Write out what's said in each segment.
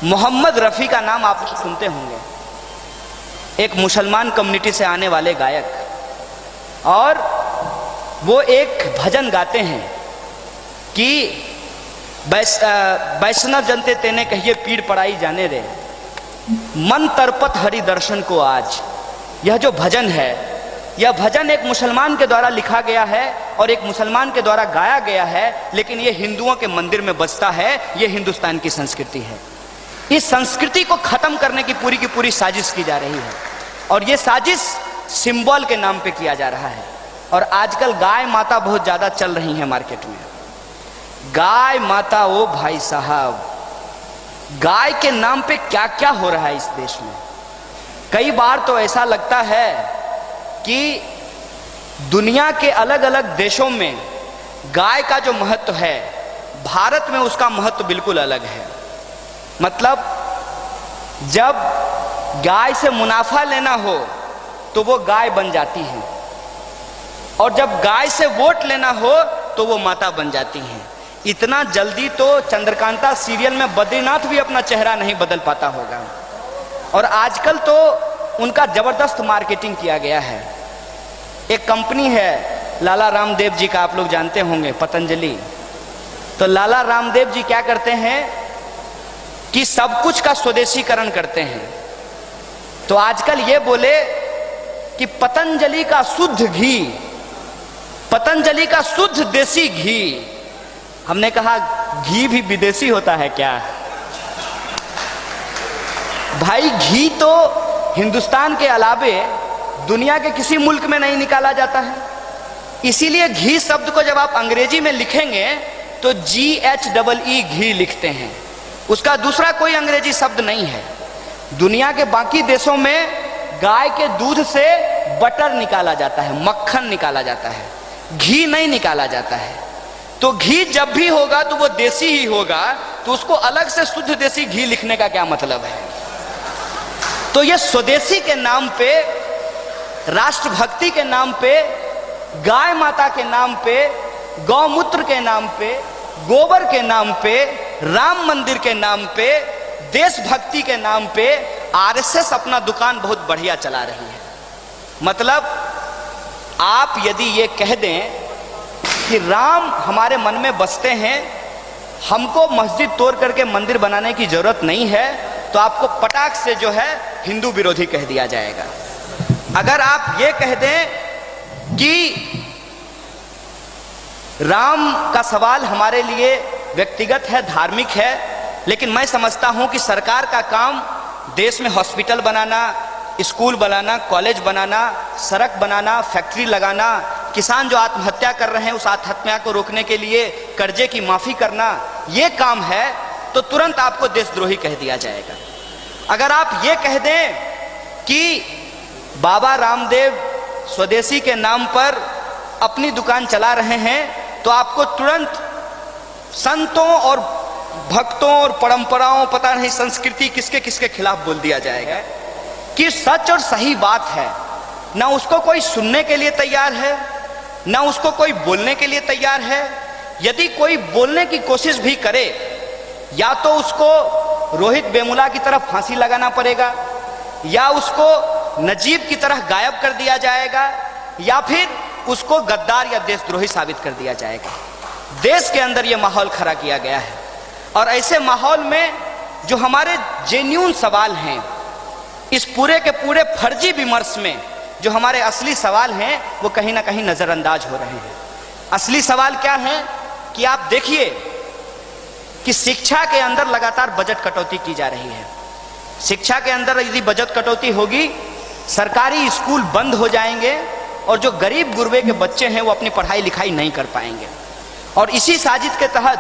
मोहम्मद रफ़ी का नाम आप सुनते होंगे, एक मुसलमान कम्युनिटी से आने वाले गायक, और वो एक भजन गाते हैं कि वैष्णव जनते तेने कहिए पीड़ पड़ाई जाने रे, मन तरपत हरि दर्शन को आज। यह जो भजन है, यह भजन एक मुसलमान के द्वारा लिखा गया है और एक मुसलमान के द्वारा गाया गया है, लेकिन यह हिंदुओं के मंदिर में बजता है। यह हिंदुस्तान की संस्कृति है। इस संस्कृति को खत्म करने की पूरी साजिश की जा रही है, और यह साजिश सिंबल के नाम पे किया जा रहा है। और आजकल गाय माता बहुत ज्यादा चल रही है मार्केट में। गाय माता, ओ भाई साहब, गाय के नाम पे क्या क्या हो रहा है इस देश में। कई बार तो ऐसा लगता है कि दुनिया के अलग अलग देशों में गाय का जो महत्व है, भारत में उसका महत्व बिल्कुल अलग है। मतलब जब गाय से मुनाफा लेना हो तो वो गाय बन जाती है, और जब गाय से वोट लेना हो तो वो माता बन जाती हैं। इतना जल्दी तो चंद्रकांता सीरियल में बद्रीनाथ भी अपना चेहरा नहीं बदल पाता होगा। और आजकल तो उनका जबरदस्त मार्केटिंग किया गया है। एक कंपनी है लाला रामदेव जी का, आप लोग जानते होंगे, पतंजलि। तो लाला रामदेव जी क्या करते हैं कि सब कुछ का स्वदेशीकरण करते हैं। तो आजकल ये बोले कि पतंजलि का शुद्ध घी, पतंजलि का शुद्ध देसी घी। हमने कहा घी भी विदेशी होता है क्या? भाई घी तो हिंदुस्तान के अलावे दुनिया के किसी मुल्क में नहीं निकाला जाता है। इसीलिए घी शब्द को जब आप अंग्रेजी में लिखेंगे तो GHEE घी लिखते हैं। उसका दूसरा कोई अंग्रेजी शब्द नहीं है। दुनिया के बाकी देशों में गाय के दूध से बटर निकाला जाता है, मक्खन निकाला जाता है, घी नहीं निकाला जाता है। तो घी जब भी होगा तो वो देसी ही होगा, तो उसको अलग से शुद्ध देसी घी लिखने का क्या मतलब है? तो ये स्वदेशी के नाम पे, राष्ट्रभक्ति के नाम पे, गाय माता के नाम पे, गौमूत्र के नाम पे, गोबर के नाम पे, राम मंदिर के नाम पे, देशभक्ति के नाम पे आरएसएस अपना दुकान बहुत बढ़िया चला रही है। मतलब आप यदि ये कह दें कि राम हमारे मन में बसते हैं, हमको मस्जिद तोड़ करके मंदिर बनाने की जरूरत नहीं है, तो आपको पटाख से जो है हिंदू विरोधी कह दिया जाएगा। अगर आप ये कह दें कि राम का सवाल हमारे लिए व्यक्तिगत है, धार्मिक है, लेकिन मैं समझता हूं कि सरकार का काम देश में हॉस्पिटल बनाना, स्कूल बनाना, कॉलेज बनाना, सड़क बनाना, फैक्ट्री लगाना, किसान जो आत्महत्या कर रहे हैं उस आत्महत्या को रोकने के लिए कर्जे की माफी करना, ये काम है, तो तुरंत आपको देशद्रोही कह दिया जाएगा। अगर आप ये कह दें कि बाबा रामदेव स्वदेशी के नाम पर अपनी दुकान चला रहे हैं, तो आपको तुरंत संतों और भक्तों और परंपराओं, पता नहीं संस्कृति किसके किसके खिलाफ बोल दिया जाएगा कि सच और सही बात है। ना उसको कोई सुनने के लिए तैयार है, ना उसको कोई बोलने के लिए तैयार है। यदि कोई बोलने की कोशिश भी करे, या तो उसको रोहित वेमुला की तरह फांसी लगाना पड़ेगा, या उसको नजीब की तरह गायब कर दिया जाएगा, या फिर उसको गद्दार या देशद्रोही साबित कर दिया जाएगा। देश के अंदर यह माहौल खड़ा किया गया है, और ऐसे माहौल में जो हमारे जेन्युइन सवाल हैं, इस पूरे के पूरे फर्जी विमर्श में जो हमारे असली सवाल हैं वो कहीं ना कहीं नजरअंदाज हो रहे हैं। असली सवाल क्या है कि आप देखिए कि शिक्षा के अंदर लगातार बजट कटौती की जा रही है। शिक्षा के अंदर यदि बजट कटौती होगी, सरकारी स्कूल बंद हो जाएंगे, और जो गरीब गुरबे के बच्चे हैं वो अपनी पढ़ाई लिखाई नहीं कर पाएंगे। और इसी साजिश के तहत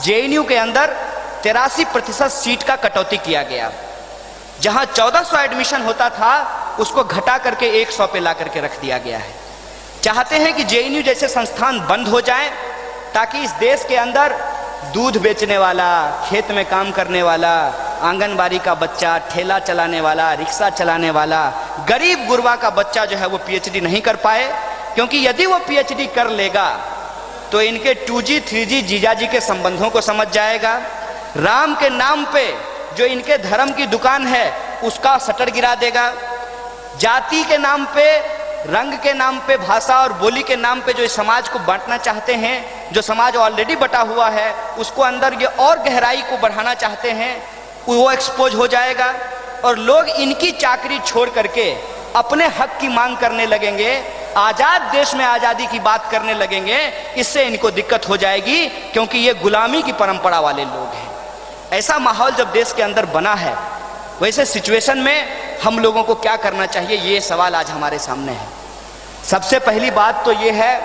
JNU के अंदर 83% सीट का कटौती किया गया। जहां 1400 एडमिशन होता था उसको घटा करके 100 पे ला करके रख दिया गया है। चाहते हैं कि JNU जैसे संस्थान बंद हो जाएं, ताकि इस देश के अंदर दूध बेचने वाला, खेत में काम करने वाला, आंगनबाड़ी का बच्चा, ठेला चलाने वाला, रिक्शा चलाने वाला, गरीब गुरबा का बच्चा जो है वो PhD नहीं कर पाए। क्योंकि यदि वो PhD कर लेगा तो इनके 2G 3G जीजाजी के संबंधों को समझ जाएगा। राम के नाम पे जो इनके धर्म की दुकान है उसका शटर गिरा देगा। जाति के नाम पे, रंग के नाम पे, भाषा और बोली के नाम पे जो इस समाज को बांटना चाहते हैं, जो समाज ऑलरेडी बटा हुआ है उसको अंदर ये और गहराई को बढ़ाना चाहते हैं, वो एक्सपोज हो जाएगा और लोग इनकी चाकरी छोड़ करके अपने हक की मांग करने लगेंगे, आजाद देश में आजादी की बात करने लगेंगे। इससे इनको दिक्कत हो जाएगी क्योंकि ये गुलामी की परंपरा वाले लोग हैं। ऐसा माहौल जब देश के अंदर बना है, वैसे सिचुएशन में हम लोगों को क्या करना चाहिए, ये सवाल आज हमारे सामने है। सबसे पहली बात तो ये है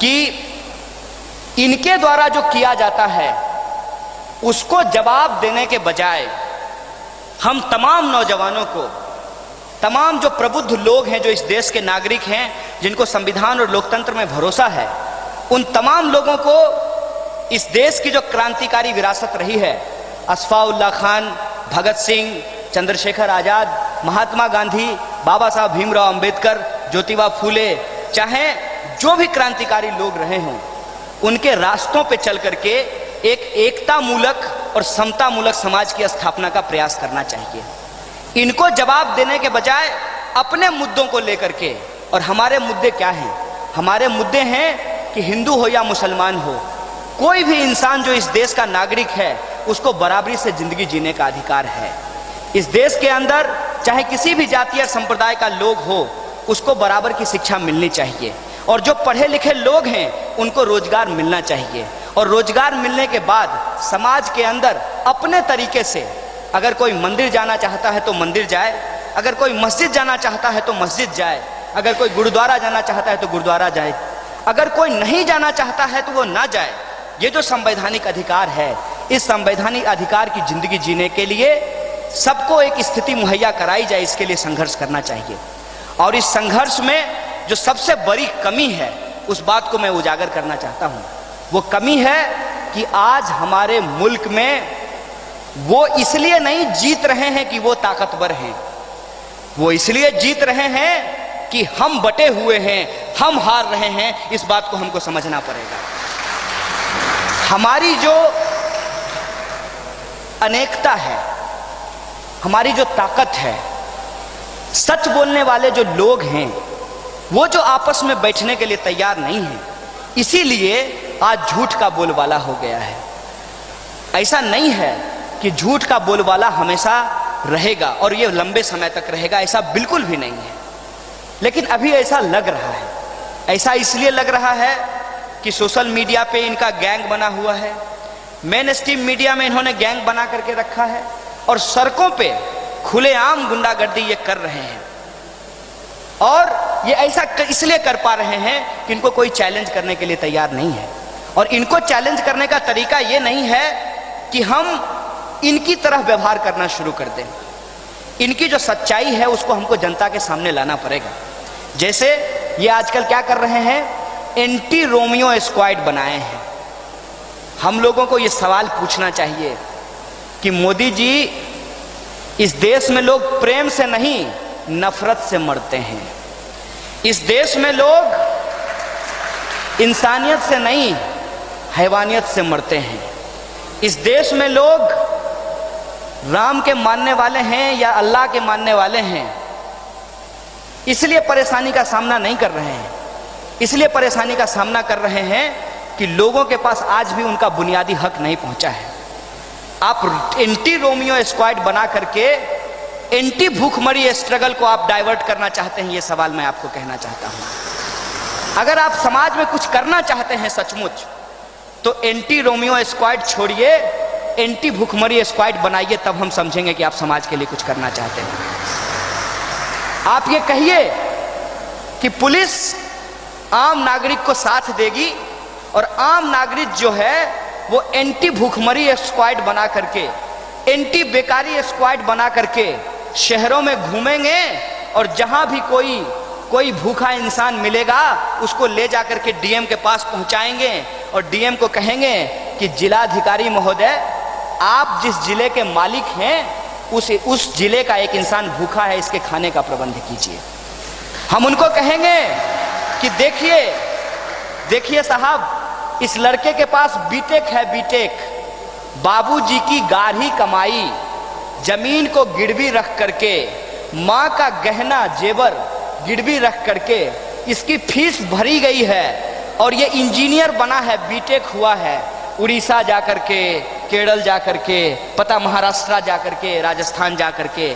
कि इनके द्वारा जो किया जाता है उसको जवाब देने के बजाय हम तमाम नौजवानों को, तमाम जो प्रबुद्ध लोग हैं, जो इस देश के नागरिक हैं, जिनको संविधान और लोकतंत्र में भरोसा है, उन तमाम लोगों को इस देश की जो क्रांतिकारी विरासत रही है, अशफाउल्लाह खान, भगत सिंह, चंद्रशेखर आजाद, महात्मा गांधी, बाबा साहब भीमराव अंबेडकर, ज्योतिबा फूले, चाहे जो भी क्रांतिकारी लोग रहे हों, उनके रास्तों पे चल करके एक एकता मूलक और समता मूलक समाज की स्थापना का प्रयास करना चाहिए। इनको जवाब देने के बजाय अपने मुद्दों को लेकर के, और हमारे मुद्दे क्या हैं? हमारे मुद्दे हैं कि हिंदू हो या मुसलमान हो, कोई भी इंसान जो इस देश का नागरिक है उसको बराबरी से जिंदगी जीने का अधिकार है। इस देश के अंदर चाहे किसी भी जाति या संप्रदाय का लोग हो, उसको बराबर की शिक्षा मिलनी चाहिए और जो पढ़े लिखे लोग हैं उनको रोजगार मिलना चाहिए। और रोजगार मिलने के बाद समाज के अंदर अपने तरीके से, अगर कोई मंदिर जाना चाहता है तो मंदिर जाए, अगर कोई मस्जिद जाना चाहता है तो मस्जिद जाए, अगर कोई गुरुद्वारा जाना चाहता है तो गुरुद्वारा जाए, अगर कोई नहीं जाना चाहता है तो वो ना जाए। ये जो संवैधानिक अधिकार है, इस संवैधानिक अधिकार की जिंदगी जीने के लिए सबको एक स्थिति मुहैया कराई जाए, इसके लिए संघर्ष करना चाहिए। और इस संघर्ष में जो सबसे बड़ी कमी है उस बात को मैं उजागर करना चाहता हूँ। वो कमी है कि आज हमारे मुल्क में वो इसलिए नहीं जीत रहे हैं कि वो ताकतवर हैं, वो इसलिए जीत रहे हैं कि हम बटे हुए हैं, हम हार रहे हैं। इस बात को हमको समझना पड़ेगा। हमारी जो अनेकता है, हमारी जो ताकत है, सच बोलने वाले जो लोग हैं वो जो आपस में बैठने के लिए तैयार नहीं हैं, इसीलिए आज झूठ का बोलबाला हो गया है। ऐसा नहीं है कि झूठ का बोलबाला हमेशा रहेगा और ये लंबे समय तक रहेगा, ऐसा बिल्कुल भी नहीं है। लेकिन अभी ऐसा लग रहा है। ऐसा इसलिए लग रहा है कि सोशल मीडिया पे इनका गैंग बना हुआ है, मेन स्ट्रीम मीडिया में इन्होंने गैंग बना करके रखा है और सड़कों पे खुलेआम गुंडागर्दी ये कर रहे हैं। और ये ऐसा इसलिए कर पा रहे हैं कि इनको कोई चैलेंज करने के लिए तैयार नहीं है। और इनको चैलेंज करने का तरीका ये नहीं है कि हम इनकी तरह व्यवहार करना शुरू कर दें। इनकी जो सच्चाई है उसको हमको जनता के सामने लाना पड़ेगा। जैसे ये आजकल क्या कर रहे हैं, एंटी रोमियो स्क्वाड बनाए हैं। हम लोगों को ये सवाल पूछना चाहिए कि मोदी जी, इस देश में लोग प्रेम से नहीं नफरत से मरते हैं। इस देश में लोग इंसानियत से नहीं हैवानियत से मरते हैं। इस देश में लोग राम के मानने वाले हैं या अल्लाह के मानने वाले हैं, इसलिए परेशानी का सामना नहीं कर रहे हैं। इसलिए परेशानी का सामना कर रहे हैं कि लोगों के पास आज भी उनका बुनियादी हक नहीं पहुंचा है। आप एंटी रोमियो स्क्वाड बना करके एंटी भूखमरी स्ट्रगल को आप डाइवर्ट करना चाहते हैं। ये सवाल मैं आपको कहना चाहता हूं। अगर आप समाज में कुछ करना चाहते हैं सचमुच, तो एंटी रोमियो स्क्वाड छोड़िए, एंटी भूखमरी स्क्वाड बनाइए, तब हम समझेंगे कि आप समाज के लिए कुछ करना चाहते हैं। आप ये कहिए कि पुलिस आम नागरिक को साथ देगी और आम नागरिक जो है वो एंटी भूखमरी स्क्वाड बना करके, एंटी बेकारी स्क्वाड बना करके शहरों में घूमेंगे और जहां भी कोई भूखा इंसान मिलेगा उसको ले जाकर के डीएम के पास पहुंचाएंगे और डीएम को कहेंगे कि जिलाधिकारी महोदय, आप जिस जिले के मालिक हैं उस जिले का एक इंसान भूखा है, इसके खाने का प्रबंध कीजिए। हम उनको कहेंगे कि देखिए साहब, इस लड़के के पास बीटेक है, बीटेक, बाबूजी की गाढ़ी कमाई जमीन को गिरवी रख करके, माँ का गहना जेवर गिरवी रख करके इसकी फीस भरी गई है और ये इंजीनियर बना है, बीटेक हुआ है, उड़ीसा जा करके, केरल जा करके, पता महाराष्ट्र जा करके, राजस्थान जा करके,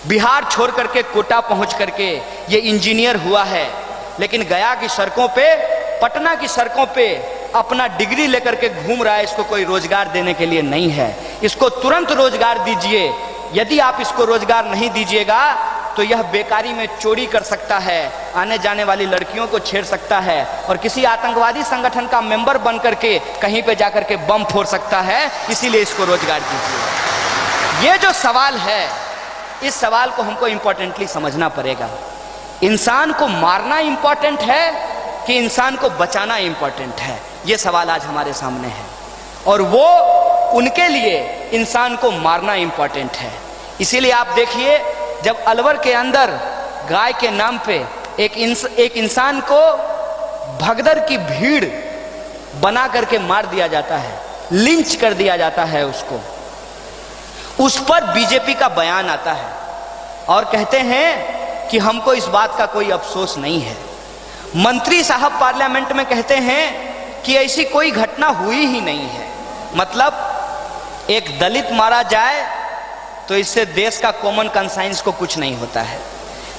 बिहार छोड़ करके कोटा पहुंच करके ये इंजीनियर हुआ है। लेकिन गया की सड़कों पे, पटना की सड़कों पे अपना डिग्री लेकर के घूम रहा है। इसको कोई रोजगार देने के लिए नहीं है। इसको तुरंत रोजगार दीजिए। यदि आप इसको रोजगार नहीं दीजिएगा तो यह बेकारी में चोरी कर सकता है, आने जाने वाली लड़कियों को छेड़ सकता है और किसी आतंकवादी संगठन का मेंबर बन करके कहीं पे जाकर के बम फोड़ सकता है। इसीलिए इसको रोजगार दीजिए। ये जो सवाल है, इस सवाल को हमको इंपॉर्टेंटली समझना पड़ेगा। इंसान को मारना इंपॉर्टेंट है कि इंसान को बचाना इंपॉर्टेंट है? ये सवाल आज हमारे सामने है और वो उनके लिए इंसान को मारना इंपॉर्टेंट है। इसीलिए आप देखिए, जब अलवर के अंदर गाय के नाम पे एक इंसान को भगदड़ की भीड़ बना करके मार दिया जाता है, लिंच कर दिया जाता है उसको, उस पर बीजेपी का बयान आता है और कहते हैं कि हमको इस बात का कोई अफसोस नहीं है। मंत्री साहब पार्लियामेंट में कहते हैं कि ऐसी कोई घटना हुई ही नहीं है। मतलब एक दलित मारा जाए तो इससे देश का कॉमन कंसाइंस को कुछ नहीं होता है,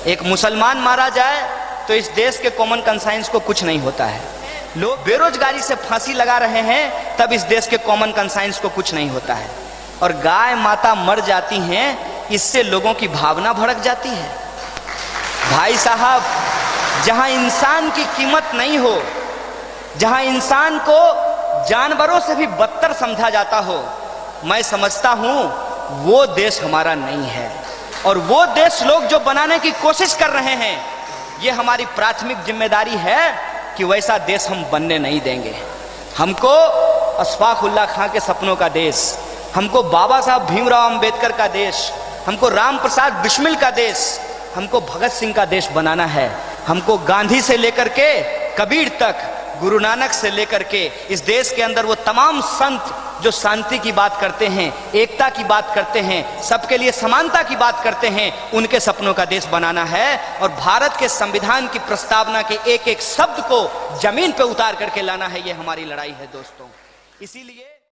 एक मुसलमान मारा जाए तो इस देश के कॉमन कंसाइंस को कुछ नहीं होता है, लोग बेरोजगारी से फांसी लगा रहे हैं तब इस देश के कॉमन कंसाइंस को कुछ नहीं होता है, और गाय माता मर जाती हैं इससे लोगों की भावना भड़क जाती है। भाई साहब, जहां इंसान की कीमत नहीं हो, जहां इंसान को जानवरों से भी बदतर समझा जाता हो, मैं समझता हूं वो देश हमारा नहीं है। और वो देश लोग जो बनाने की कोशिश कर रहे हैं, ये हमारी प्राथमिक जिम्मेदारी है कि वैसा देश हम बनने नहीं देंगे। हमको अशफाक उल्लाह खां के सपनों का देश, हमको बाबा साहब भीमराव अंबेडकर का देश, हमको राम प्रसाद बिस्मिल का देश, हमको भगत सिंह का देश बनाना है। हमको गांधी से लेकर के कबीर तक, गुरु नानक से लेकर के इस देश के अंदर वो तमाम संत जो शांति की बात करते हैं, एकता की बात करते हैं, सबके लिए समानता की बात करते हैं, उनके सपनों का देश बनाना है। और भारत के संविधान की प्रस्तावना के एक एक शब्द को जमीन पे उतार करके लाना है। ये हमारी लड़ाई है दोस्तों। इसीलिए